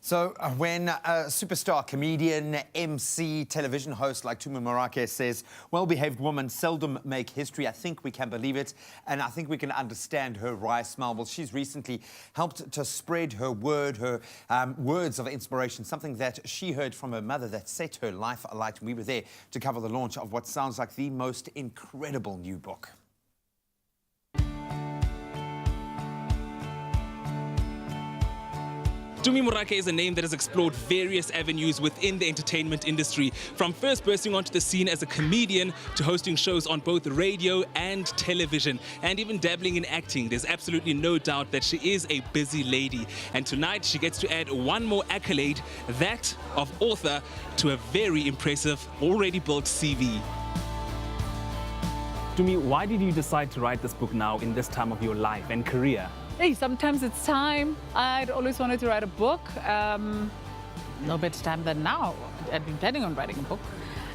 So when a superstar comedian, MC, television host like Tumi Morake says, well-behaved women seldom make history, I think we can believe it, and I think we can understand her wry smile. Well, she's recently helped to spread her word, her words of inspiration, something that she heard from her mother that set her life alight. We were there to cover the launch of what sounds like the most incredible new book. Tumi Morake is a name that has explored various avenues within the entertainment industry, from first bursting onto the scene as a comedian to hosting shows on both radio and television, and even dabbling in acting. There's absolutely no doubt that she is a busy lady. And tonight she gets to add one more accolade, that of author, to a very impressive, already built CV. Tumi, why did you decide to write this book now in this time of your life and career? Hey, sometimes it's time. I'd always wanted to write a book. No better time than now. I'd been planning on writing a book.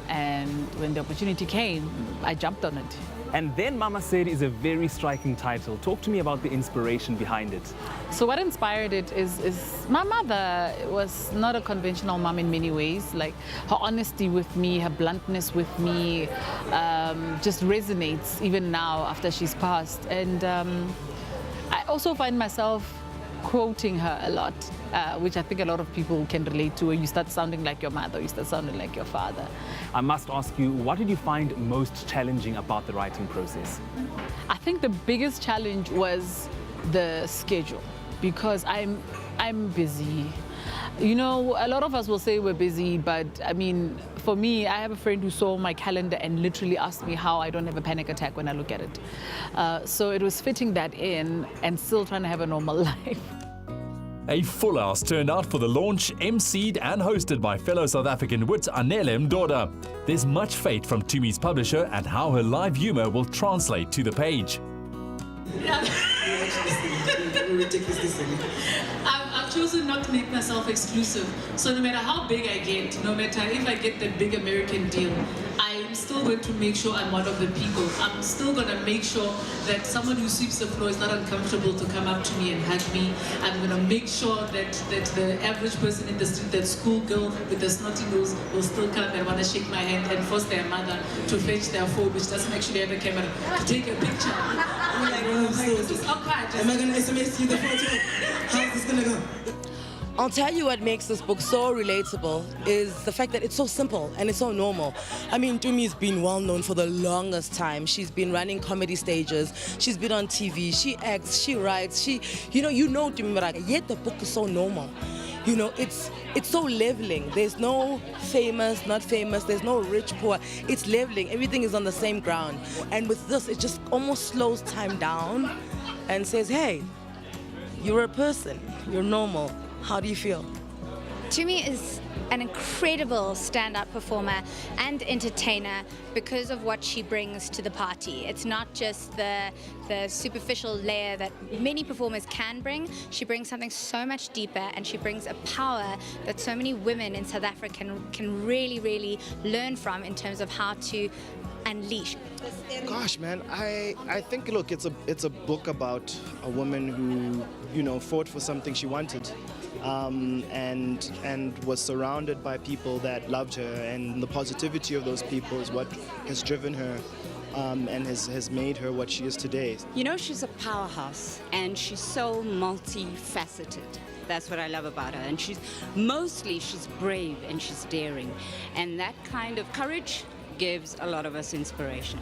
And when the opportunity came, I jumped on it. And Then Mama Said is a very striking title. Talk to me about the inspiration behind it. So what inspired it is my mother was not a conventional mom in many ways. Like her honesty with me, her bluntness with me just resonates even now after she's passed. And I also find myself quoting her a lot, which I think a lot of people can relate to, where you start sounding like your mother, you start sounding like your father. I must ask you, what did you find most challenging about the writing process? I think the biggest challenge was the schedule, because I'm busy. You know, a lot of us will say we're busy, but I mean, for me, I have a friend who saw my calendar and literally asked me how I don't have a panic attack when I look at it. So it was fitting that in and still trying to have a normal life. A full house turned out for the launch, emceed and hosted by fellow South African wit Anele Mdoda. There's much faith from Tumi's publisher and how her live humour will translate to the page. I've chosen not to make myself exclusive. So no matter how big I get, no matter if I get the big American deal, I'm still going to make sure I'm one of the people. I'm still going to make sure that someone who sweeps the floor is not uncomfortable to come up to me and hug me. I'm going to make sure that the average person in the street, that schoolgirl with the snotty nose, will still come and want to shake my hand and force their mother to fetch their phone, which doesn't actually have a camera, to take a picture. I'm like, this is awkward. Am I going to SMS you the photo? How's this going to go? I'll tell you what makes this book so relatable is the fact that it's so simple and it's so normal. I mean, Tumi's been well known for the longest time. She's been running comedy stages. She's been on TV. She acts, she writes, you know Tumi Morake, yet the book is so normal. You know, it's so leveling. There's no famous, not famous. There's no rich, poor. It's leveling. Everything is on the same ground. And with this, it just almost slows time down and says, hey, you're a person. You're normal. How do you feel? Tumi is an incredible stand-up performer and entertainer because of what she brings to the party. It's not just the superficial layer that many performers can bring. She brings something so much deeper, and she brings a power that so many women in South Africa can really, really learn from in terms of how to unleash. Gosh, man, I think, look, it's a book about a woman who, you know, fought for something she wanted. And was surrounded by people that loved her, and the positivity of those people is what has driven her and has made her what she is today. You know, she's a powerhouse and she's so multifaceted. That's what I love about her. And she's brave and she's daring. And that kind of courage gives a lot of us inspiration.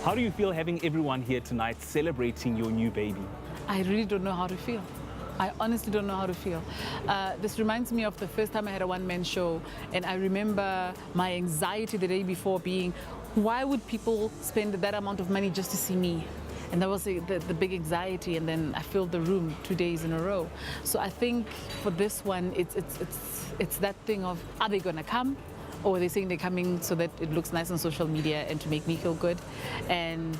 How do you feel having everyone here tonight celebrating your new baby? I really don't know how to feel. I honestly don't know how to feel. This reminds me of the first time I had a one-man show, and I remember my anxiety the day before being, why would people spend that amount of money just to see me? And that was the big anxiety, and then I filled the room 2 days in a row. So I think for this one, it's that thing of, are they gonna come? Or are they saying they're coming so that it looks nice on social media and to make me feel good? And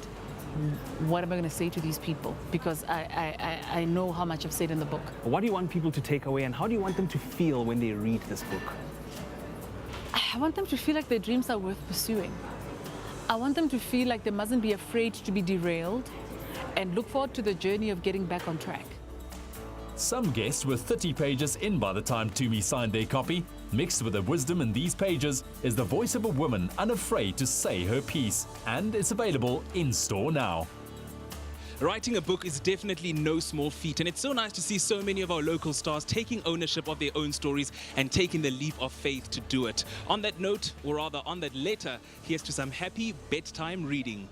what am I going to say to these people? Because I know how much I've said in the book. What do you want people to take away, and how do you want them to feel when they read this book? I want them to feel like their dreams are worth pursuing. I want them to feel like they mustn't be afraid to be derailed and look forward to the journey of getting back on track. Some guests were 30 pages in by the time Tumi signed their copy. Mixed with the wisdom in these pages is the voice of a woman unafraid to say her piece, and it's available in store now. Writing a book is definitely no small feat, and it's so nice to see so many of our local stars taking ownership of their own stories and taking the leap of faith to do it. On that note, or rather on that letter, here's to some happy bedtime reading.